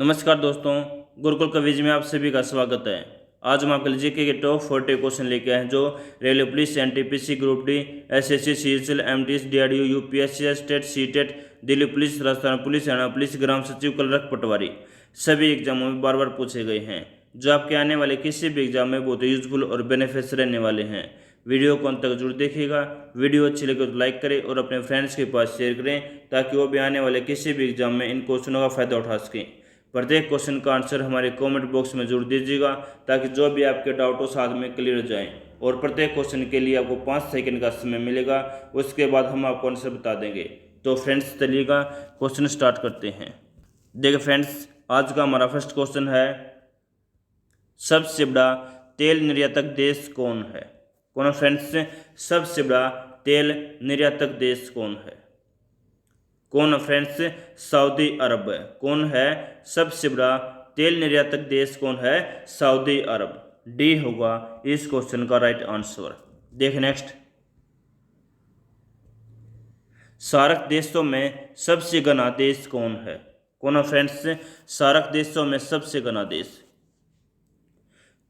नमस्कार दोस्तों, गुरुकुल क्विज में आप सभी का स्वागत है। आज हम आपके लिए जीके के टॉप 40 क्वेश्चन लेके आए हैं जो railway police, NTPC, group D, SSC, CHL, MTS, DRDO, UPSC, state, CTET, Delhi police, Rajasthan police, Haryana police, ग्राम सचिव, क्लर्क, पटवारी सभी एग्जामों में बार बार पूछे गए हैं, जो आपके आने वाले किसी भी एग्जाम में बहुत यूजफुल और बेनिफिशियल रहने वाले हैं। वीडियो को अंत तक जरूर देखिएगा। वीडियो अच्छी लगे तो लाइक करें और अपने फ्रेंड्स के पास शेयर करें ताकि वो भी आने वाले किसी भी एग्जाम में इन क्वेश्चनों का फायदा उठा सकें। प्रत्येक क्वेश्चन का आंसर हमारे कमेंट बॉक्स में जरूर दीजिएगा ताकि जो भी आपके डाउट हो साथ में क्लियर हो जाएं। और प्रत्येक क्वेश्चन के लिए आपको 5 सेकंड का समय मिलेगा, उसके बाद हम आपको आंसर बता देंगे। तो फ्रेंड्स चलिएगा क्वेश्चन स्टार्ट करते हैं। देखिए फ्रेंड्स, आज का हमारा फर्स्ट क्वेश्चन है, सबसे बड़ा तेल निर्यातक देश कौन है? कौन है फ्रेंड्स? सबसे बड़ा तेल निर्यातक देश कौन है? कौन है फ्रेंड्स? सऊदी अरब है। कौन है सबसे बड़ा तेल निर्यातक देश? कौन है? सऊदी अरब। डी होगा इस क्वेश्चन का राइट आंसर। देखिए नेक्स्ट, सार्क देशों में सबसे घना देश कौन है? कौन है फ्रेंड्स? सार्क देशों में सबसे घना देश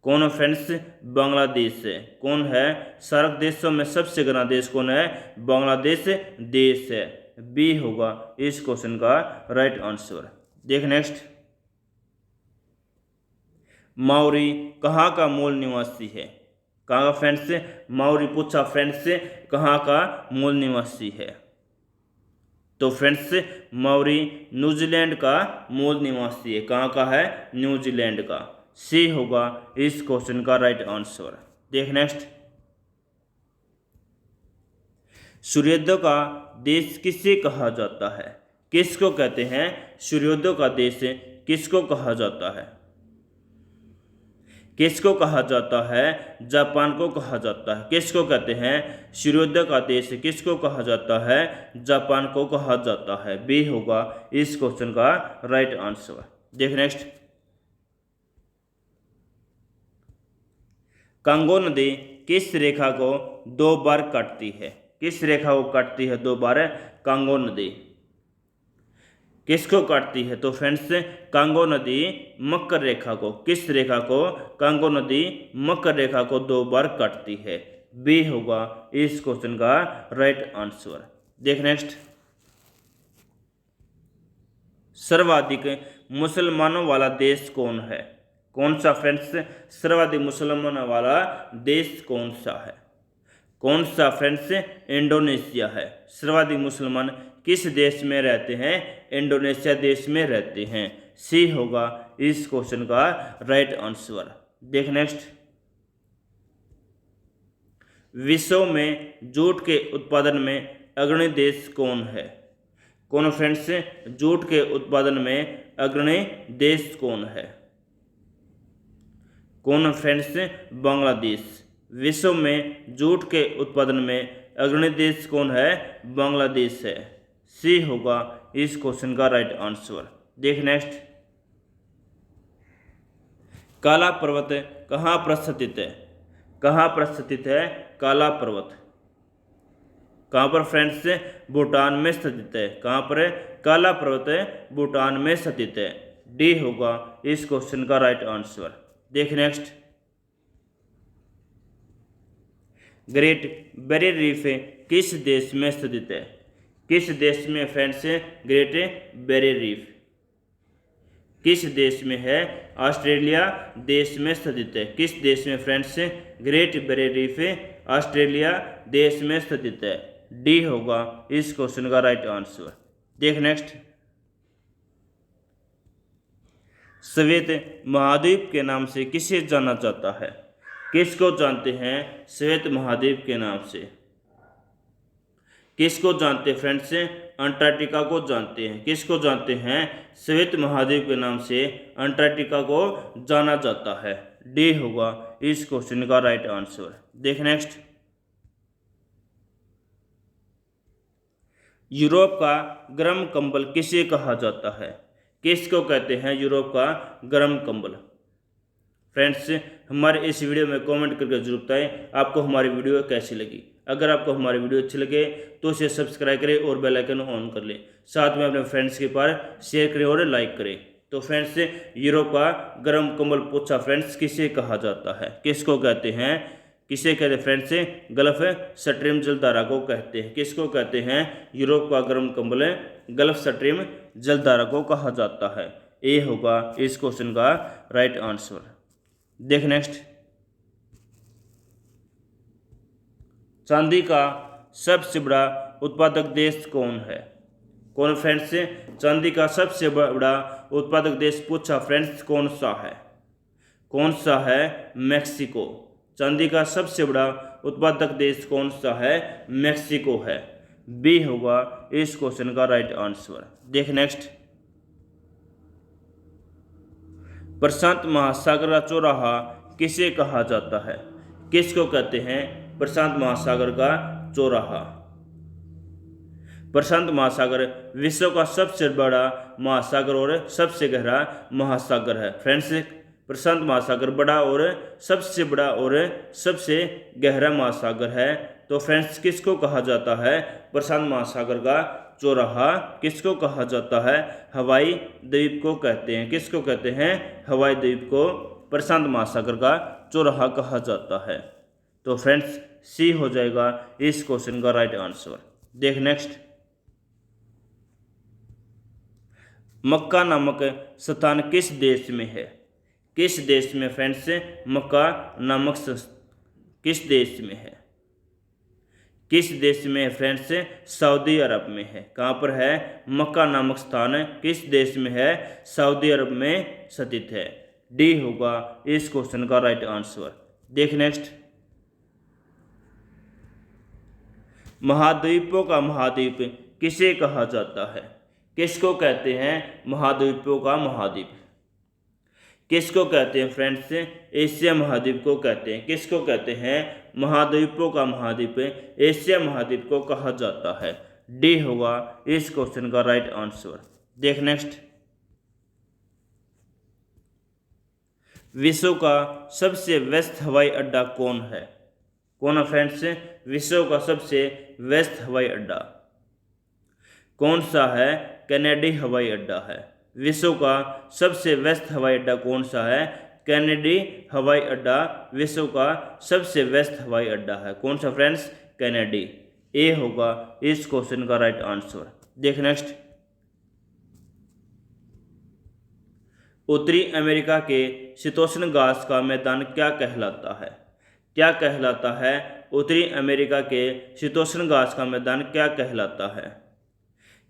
कौन है फ्रेंड्स? बांग्लादेश है। कौन है सार्क देशों में सबसे घना देश? कौन है? बांग्लादेश देश है। बी होगा इस क्वेश्चन का राइट आंसर। देख नेक्स्ट, माउरी कहाँ का मूल निवासी है? कहाँ का फ्रेंड्स? माउरी पूछा फ्रेंड्स से कहाँ का मूल निवासी है? तो फ्रेंड्स माउरी न्यूजीलैंड का मूल निवासी है। कहाँ का है? न्यूजीलैंड का। सी होगा इस क्वेश्चन का राइट आंसर। देख नेक्स्ट, सूर्योदय का देश किसे कहा जाता है? किसको कहते हैं सूर्योदय का देश? किसको कहा जाता है? किसको कहा जाता है? जापान को कहा जाता है। किसको कहते हैं सूर्योदय का देश? किसको कहा जाता है? जापान को कहा जाता है। बी होगा इस क्वेश्चन का राइट आंसर। देख नेक्स्ट, कांगो नदी किस रेखा को 2 बार काटती है? किस रेखा को काटती है 2 बार? कांगो नदी किसको काटती है? तो फ्रेंड्स कांगो नदी मकर रेखा को। किस रेखा को? कांगो नदी मकर रेखा को 2 बार काटती है। बी होगा इस क्वेश्चन का राइट आंसर। देख नेक्स्ट, सर्वाधिक मुसलमानों वाला देश कौन है? कौन सा फ्रेंड्स? सर्वाधिक मुसलमानों वाला देश कौन सा है? कौन सा फ्रेंड्स? इंडोनेशिया है। सर्वाधिक मुसलमान किस देश में रहते हैं? इंडोनेशिया देश में रहते हैं। सी होगा इस क्वेश्चन का राइट आंसर। देख नेक्स्ट, विश्व में जूट के उत्पादन में अग्रणी देश कौन है? कौन फ्रेंड्स? जूट के उत्पादन में अग्रणी देश कौन है? कौन फ्रेंड्स? बांग्लादेश। विश्व में जूट के उत्पादन में अग्रणी देश कौन है? बांग्लादेश है। सी होगा इस क्वेश्चन का राइट आंसर। देख नेक्स्ट, काला पर्वत कहाँ पर स्थित है? कहाँ पर स्थित है काला पर्वत? कहाँ पर फ्रेंड्स? भूटान में स्थित है। कहाँ पर? काला पर्वत भूटान में स्थित है। डी होगा इस क्वेश्चन का राइट आंसर। देख नेक्स्ट, ग्रेट बैरियर रीफ किस देश में स्थित है? किस देश में फ्रेंड्स ग्रेट बैरियर रीफ? किस देश में है? ऑस्ट्रेलिया देश में स्थित है। किस देश में friends great barrier reef? Australia देश में स्थित है। डी होगा इस क्वेश्चन का राइट आंसर। देख नेक्स्ट, श्वेत महाद्वीप के नाम से किसे जाना जाता है? किसको जानते हैं श्वेत महाद्वीप के नाम से? किसको जानते हैं फ्रेंड्स? अंटार्कटिका को जानते हैं। किसको जानते हैं? श्वेत महाद्वीप के नाम से अंटार्कटिका को जाना जाता है। डी होगा इस क्वेश्चन का राइट आंसर। देख नेक्स्ट, यूरोप का गर्म कंबल किसे कहा जाता है? किसको कहते हैं यूरोप का गर्म कंबल? फ्रेंड्स हमारे इस वीडियो में कमेंट करके जरूर बताएं आपको हमारी वीडियो कैसी लगी। अगर आपको हमारी वीडियो अच्छी लगे तो इसे सब्सक्राइब करें और बेल आइकन ऑन कर लें। साथ में अपने फ्रेंड्स के पास शेयर करें और लाइक करें। तो फ्रेंड्स यूरोप का गर्म कंबल पोछा फ्रेंड्स किसे कहा जाता है, किसको कहते हैं, किसे कहते हैं फ्रेंड्स, गल्फ स्ट्रीम जलधारा को कहते हैं। किसको कहते हैं, यूरोप का गर्म कंबल गल्फ स्ट्रीम जलधारा को कहा जाता है। ये होगा इस क्वेश्चन का राइट आंसर। देख नेक्स्ट, चांदी का सबसे बड़ा उत्पादक देश कौन है, कौन फ्रेंड्स, चांदी का सबसे बड़ा उत्पादक देश पूछा फ्रेंड्स कौन सा है, कौन सा है, मैक्सिको। चांदी का सबसे बड़ा उत्पादक देश कौन सा है, मैक्सिको है। बी होगा इस क्वेश्चन का राइट आंसर। देख नेक्स्ट, प्रशांत महासागर का चौराहा किसे कहा जाता है, किसको कहते हैं प्रशांत महासागर का चौराहा। प्रशांत महासागर विश्व का सबसे बड़ा महासागर और सबसे गहरा महासागर है। फ्रेंड्स प्रशांत महासागर बड़ा और सबसे गहरा महासागर है। तो फ्रेंड्स किसको कहा जाता है प्रशांत महासागर का चौराहा, किसको कहा जाता है, हवाई द्वीप को कहते हैं। किसको कहते हैं, हवाई द्वीप को प्रशांत महासागर का चौराहा कहा जाता है। तो फ्रेंड्स सी हो जाएगा इस क्वेश्चन का राइट आंसर। देख नेक्स्ट, मक्का नामक स्थान किस देश में है, किस देश में फ्रेंड्स, मक्का नामक किस देश में है, किस देश में है फ्रेंड्स, सऊदी अरब में है। कहाँ पर है, मक्का नामक स्थान किस देश में है, सऊदी अरब में स्थित है। डी होगा इस क्वेश्चन का राइट आंसर। देख नेक्स्ट, महाद्वीपों का महाद्वीप किसे कहा जाता है, किसको कहते हैं महाद्वीपों का महाद्वीप, किसको कहते हैं फ्रेंड्स, एशिया महाद्वीप को कहते हैं। किसको कहते हैं महाद्वीपों का महाद्वीप, एशिया महाद्वीप को कहा जाता है। डी होगा इस क्वेश्चन का राइट आंसर। देख नेक्स्ट, विश्व का सबसे व्यस्त हवाई अड्डा कौन है, कौन है फ्रेंड्स, विश्व का सबसे व्यस्त हवाई अड्डा कौन सा है, कैनेडी हवाई अड्डा है। विश्व का सबसे व्यस्त हवाई अड्डा कौन सा है, कैनेडी हवाई अड्डा विश्व का सबसे व्यस्त हवाई अड्डा है। कौन सा फ्रेंड्स, कैनेडी। ए होगा इस क्वेश्चन का राइट आंसर। देख नेक्स्ट, उत्तरी अमेरिका के शीतोष्ण घास का मैदान क्या कहलाता है, क्या कहलाता है, उत्तरी अमेरिका के शीतोष्ण घास का मैदान क्या कहलाता है,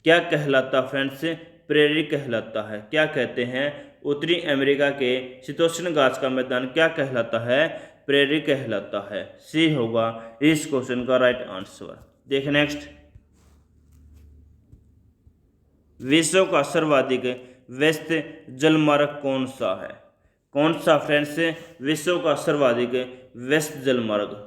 क्या कहलाता फ्रेंड्स, प्रेरी कहलाता है। क्या कहते हैं, उत्तरी अमेरिका के शीतोष्ण घास का मैदान क्या कहलाता है, प्रेरी कहलाता है। सी होगा इस क्वेश्चन का राइट आंसर। देख नेक्स्ट, विश्व का सर्वाधिक व्यस्त जलमार्ग कौन सा है, कौन सा फ्रेंड्स, विश्व का सर्वाधिक व्यस्त जलमार्ग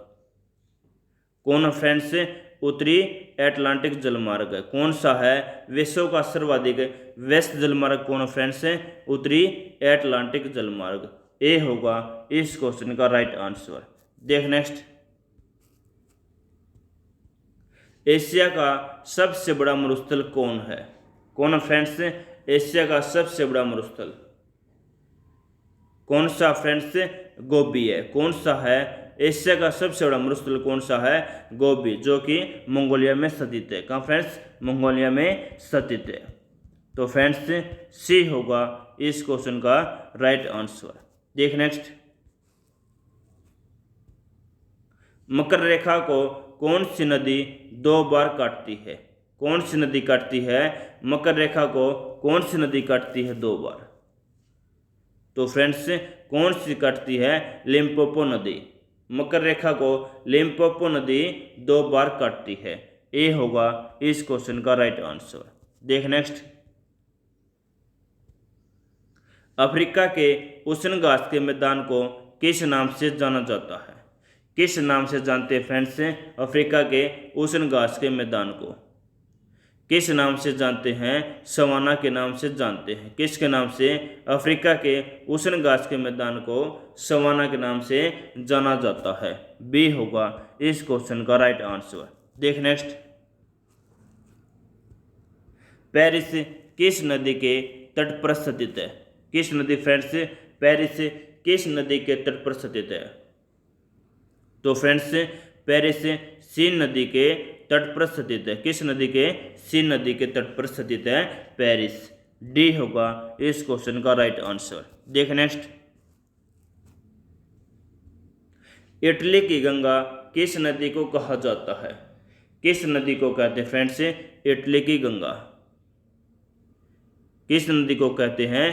कौन फ्रेंड्स, उत्तरी अटलांटिक जलमार्ग है। कौन सा है विश्व का सर्वाधिक व्यस्त जलमार्ग, कौन फ्रेंड्स, उत्तरी अटलांटिक जलमार्ग। ए होगा इस क्वेश्चन का राइट आंसर। देख नेक्स्ट, एशिया का सबसे बड़ा मरुस्थल कौन है, कौन फ्रेंड्स, एशिया का सबसे बड़ा मरुस्थल कौन सा फ्रेंड्स, गोबी है। कौन सा है एशिया का सबसे बड़ा मरुस्थल कौन सा है, गोबी, जो कि मंगोलिया में स्थित है। कहाँ फ्रेंड्स, मंगोलिया में स्थित है। तो फ्रेंड्स सी होगा इस क्वेश्चन का राइट आंसर। देख नेक्स्ट, मकर रेखा को कौन सी नदी 2 बार काटती है, कौन सी नदी काटती है, मकर रेखा को कौन सी नदी काटती है 2 बार। तो फ्रेंड्स कौन सी काटती है, लिम्पोपो नदी। मकर रेखा को लिम्पोपो नदी 2 बार काटती है। ए होगा इस क्वेश्चन का राइट आंसर। देख नेक्स्ट, अफ्रीका के उष्ण घास के मैदान को किस नाम से जाना जाता है, किस नाम से जानते हैं फ्रेंड्स, अफ्रीका के उष्ण घास के मैदान को किस नाम से जानते हैं, सवाना के नाम से जानते हैं। किसके नाम से, अफ्रीका के उष्ण घास के मैदान को सवाना के नाम से जाना जाता है। बी होगा इस क्वेश्चन का राइट आंसर। देख नेक्स्ट, पेरिस किस नदी के तट पर स्थित है? किस नदी फ्रेंड्स पेरिस किस नदी के तट पर स्थित है? तो फ्रेंड्स पेरिस सीन नदी के तट पर स्थित है। किस नदी के? सीन नदी के तट पर स्थित है पेरिस। डी होगा इस क्वेश्चन का राइट आंसर। देख नेक्स्ट, इटली की गंगा किस नदी को कहा जाता है? किस नदी को कहते हैं फ्रेंड्स इटली की गंगा? किस नदी को कहते हैं?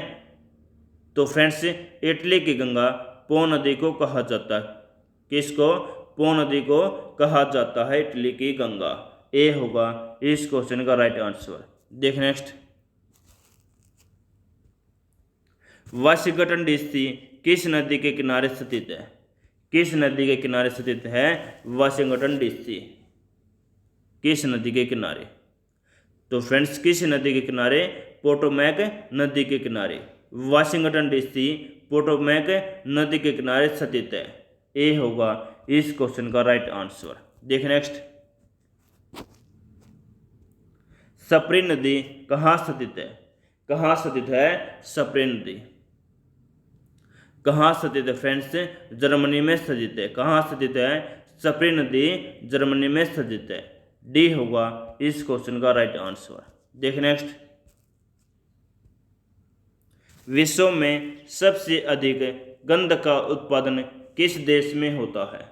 तो फ्रेंड्स इटली की गंगा पो नदी को कहा जाता है। किसको? पो नदी को कहा जाता है इटली की गंगा। ए होगा इस क्वेश्चन का राइट आंसर। देख नेक्स्ट, वाशिंगटन डीसी किस नदी के किनारे स्थित है? किस नदी के किनारे स्थित है वाशिंगटन डीसी? किस नदी के किनारे? तो फ्रेंड्स किस नदी के किनारे? पोटोमैक नदी के किनारे। वाशिंगटन डीसी पोटोमैक नदी के किनारे स्थित है। ए होगा इस क्वेश्चन का राइट आंसर। देख नेक्स्ट, स्प्रे नदी कहाँ स्थित है? कहाँ स्थित है स्प्रे नदी? कहाँ स्थित है फ्रेंड्स? जर्मनी में स्थित है। कहाँ स्थित है? स्प्रे नदी जर्मनी में स्थित है। डी होगा इस क्वेश्चन का राइट आंसर। देख नेक्स्ट, विश्व में सबसे अधिक गंध का उत्पादन किस देश में होता है?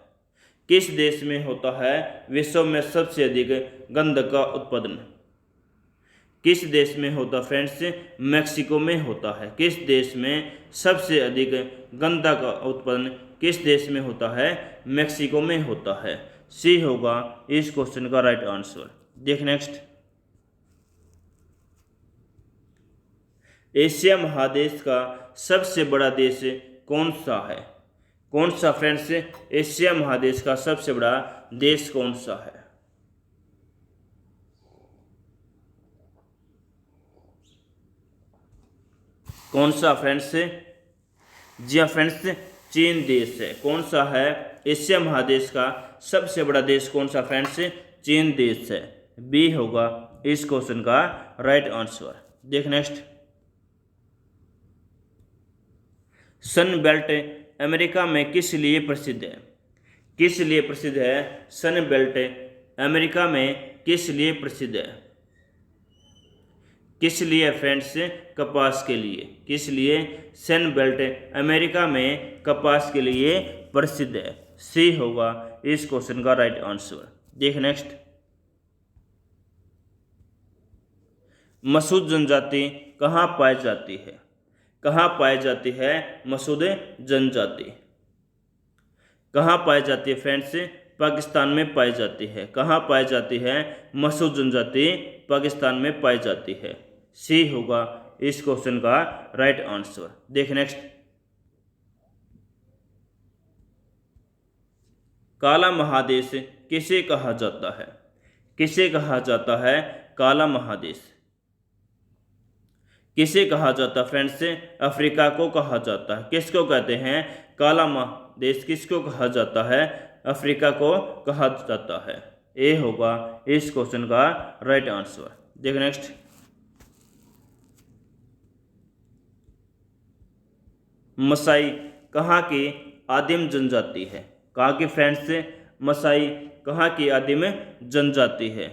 किस देश में होता है विश्व में सबसे अधिक गंध का उत्पादन? किस देश में होता फ्रेंड्स? मैक्सिको में होता है। किस देश में सबसे अधिक गंधा का उत्पादन किस देश में होता है? मैक्सिको में होता है। सी होगा इस क्वेश्चन का राइट आंसर। देख नेक्स्ट, एशिया महादेश का सबसे बड़ा देश कौन सा है? कौन सा फ्रेंड्स? एशिया महादेश का सबसे बड़ा देश कौन सा है? कौन सा फ्रेंड्स? जी हाँ फ्रेंड्स, चीन देश है। कौन सा है एशिया महादेश का सबसे बड़ा देश? कौन सा फ्रेंड्स? चीन देश है। बी होगा इस क्वेश्चन का राइट आंसर। देख नेक्स्ट, सन बेल्ट अमेरिका में किस लिए प्रसिद्ध है? किस लिए प्रसिद्ध है सन बेल्ट अमेरिका में? किस लिए प्रसिद्ध है? किस लिए फ्रेंड्स? कपास के लिए। किस लिए सन बेल्ट अमेरिका में कपास के लिए प्रसिद्ध है? सी होगा इस क्वेश्चन का राइट आंसर। देख नेक्स्ट, मसूद जनजाति कहाँ पाई जाती है? कहाँ पाई जाती है मसूद जनजाति? कहाँ पाई जाती है फ्रेंड्स? पाकिस्तान में पाई जाती है। कहाँ पाई जाती है मसूद जनजाति? पाकिस्तान में पाई जाती है। सी होगा इस क्वेश्चन का राइट आंसर। देख नेक्स्ट, काला महादेश किसे कहा जाता है? किसे कहा जाता है काला महादेश? किसे कहा जाता है फ्रेंड्स? अफ्रीका को कहा जाता है। किसको कहते हैं काला महादेश? किसको कहा जाता है? अफ्रीका को कहा जाता है। ए होगा इस क्वेश्चन का राइट आंसर। देख नेक्स्ट, मसाई कहाँ की आदिम जनजाति है? कहाँ की फ्रेंड्स? मसाई कहाँ की आदिम जनजाति है?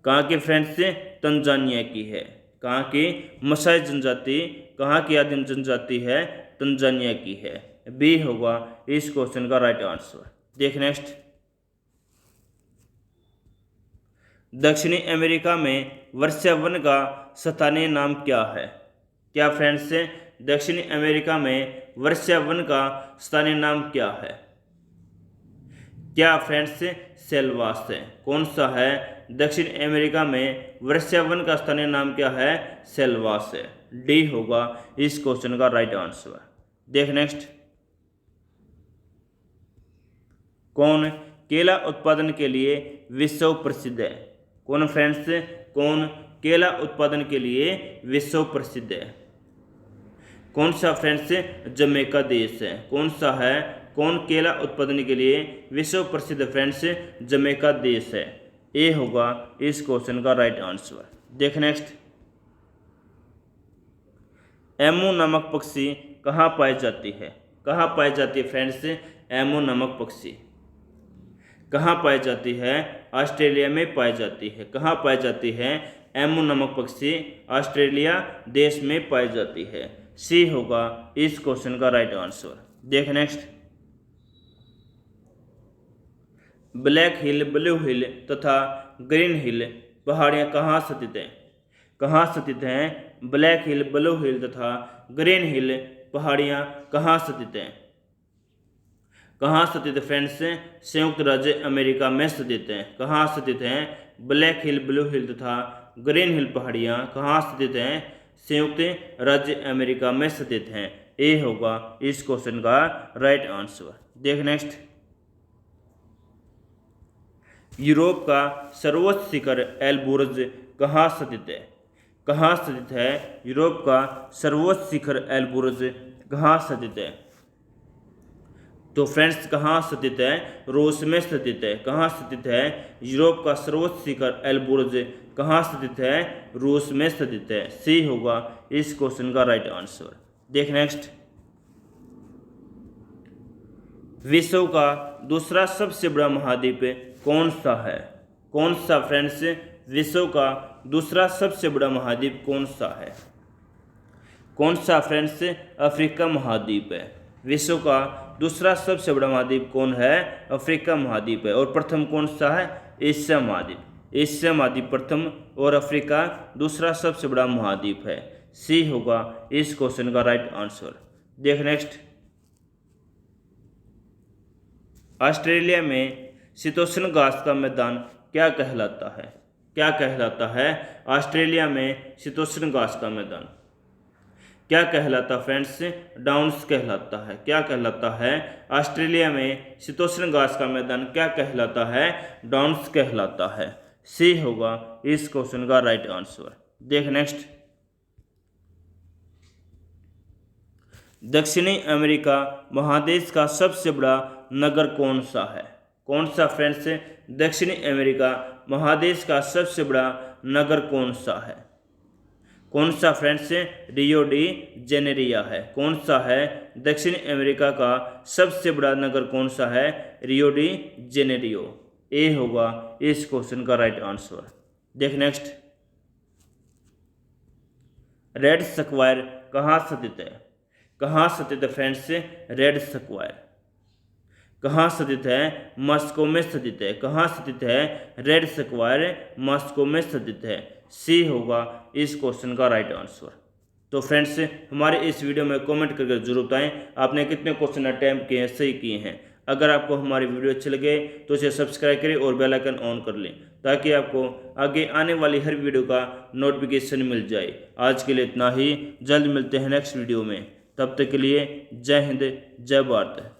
कहाँ की फ्रेंड्स? तंजानिया की है। कहाँ की? मसाई जनजाति कहाँ की आदिम जनजाति है? तंजानिया की है। बी होगा इस क्वेश्चन का राइट आंसर। देख नेक्स्ट, दक्षिणी अमेरिका में वर्षावन का स्थानीय नाम क्या है? क्या फ्रेंड्स? दक्षिणी अमेरिका में वर्षावन का स्थानीय नाम क्या है? क्या फ्रेंड्स? सेल्वास है। कौन सा है? दक्षिण अमेरिका में वर्षावन का स्थानीय नाम क्या है? सेल्वास है। डी होगा इस क्वेश्चन का राइट आंसर। देख नेक्स्ट, कौन केला उत्पादन के लिए विश्व प्रसिद्ध है? कौन फ्रेंड्स? कौन केला उत्पादन के लिए विश्व प्रसिद्ध है? कौन सा फ्रेंड्स? जमैका देश है। कौन सा है? कौन केला उत्पादन के लिए विश्व प्रसिद्ध फ्रेंड्स? जमैका देश है। ए होगा इस क्वेश्चन का राइट आंसर। देख नेक्स्ट, एमू नामक पक्षी कहाँ पाई जाती है? कहाँ पाई जाती है फ्रेंड्स एमू नामक पक्षी? कहाँ पाई जाती है? ऑस्ट्रेलिया में पाई जाती है। कहाँ पाई जाती है? एमू नामक पक्षी ऑस्ट्रेलिया देश में पाई जाती है। सी होगा इस क्वेश्चन का राइट आंसर। देख नेक्स्ट, ब्लैक हिल, ब्लू हिल तथा ग्रीन हिल पहाड़ियाँ कहाँ स्थित हैं? कहाँ स्थित हैं? ब्लैक हिल, ब्लू हिल तथा ग्रीन हिल पहाड़ियाँ कहाँ स्थित हैं? कहाँ स्थित फ्रेंड्स? संयुक्त राज्य अमेरिका में स्थित हैं। कहाँ स्थित हैं? ब्लैक हिल, ब्लू हिल तथा ग्रीन हिल पहाड़ियाँ कहाँ स्थित हैं? संयुक्त राज्य अमेरिका में स्थित हैं। ए होगा इस क्वेश्चन का राइट आंसर। देख नेक्स्ट, यूरोप का सर्वोच्च शिखर एलबुर्ज कहाँ स्थित है? कहाँ स्थित है? यूरोप का सर्वोच्च शिखर एलबुर्ज कहाँ स्थित है? तो फ्रेंड्स कहाँ स्थित है? रूस में स्थित है। कहाँ स्थित है? यूरोप का सर्वोच्च शिखर एलबुर्ज कहाँ स्थित है? रूस में स्थित है। सी होगा इस क्वेश्चन का राइट आंसर। देख नेक्स्ट, विश्व का दूसरा सबसे बड़ा महाद्वीप कौन सा है? कौन सा फ्रेंड्स? विश्व का दूसरा सबसे बड़ा महाद्वीप कौन सा है? कौन सा फ्रेंड्स? अफ्रीका महाद्वीप है। विश्व का दूसरा सबसे बड़ा महाद्वीप कौन है? अफ्रीका महाद्वीप है। और प्रथम कौन सा है? एशिया महाद्वीप। एशिया महाद्वीप प्रथम और अफ्रीका दूसरा सबसे बड़ा महाद्वीप है। सी होगा इस क्वेश्चन का राइट आंसर। देख नेक्स्ट, ऑस्ट्रेलिया में शीतोष्ण घास का मैदान क्या कहलाता है? क्या कहलाता है? ऑस्ट्रेलिया में शीतोष्ण घास का मैदान क्या कहलाता फ्रेंड्स? डाउन्स कहलाता है। क्या कहलाता है? ऑस्ट्रेलिया में शीतोष्ण घास का मैदान क्या कहलाता है? डाउन्स कहलाता है। सी होगा इस क्वेश्चन का राइट आंसर। देख नेक्स्ट, दक्षिणी अमेरिका महादेश का सबसे बड़ा नगर कौन सा है? कौन सा फ्रेंड्स? दक्षिणी अमेरिका महादेश का सबसे बड़ा नगर कौन सा है? कौन सा फ्रेंड्स? रियो डी जेनेरिया है। कौन सा है? दक्षिण अमेरिका का सबसे बड़ा नगर कौन सा है? Rio de Janeiro. ए होगा इस क्वेश्चन का राइट आंसर। देख नेक्स्ट, रेड स्क्वायर कहाँ स्थित है? कहाँ स्थित है फ्रेंड्स? रेड स्क्वायर कहाँ स्थित है? मॉस्को में स्थित है। कहाँ स्थित है? रेड स्क्वायर मॉस्को में स्थित है। सी होगा इस क्वेश्चन का राइट आंसर। तो फ्रेंड्स हमारे इस वीडियो में कमेंट करके जरूर बताएं आपने कितने क्वेश्चन अटैम्प्ट किए हैं, सही किए हैं। अगर आपको हमारी वीडियो अच्छी लगे तो इसे सब्सक्राइब करें और बेल आइकन ऑन कर लें ताकि आपको आगे आने वाली हर वीडियो का नोटिफिकेशन मिल जाए। आज के लिए इतना ही, जल्द मिलते हैं नेक्स्ट वीडियो में। तब तक के लिए जय हिंद, जय भारत।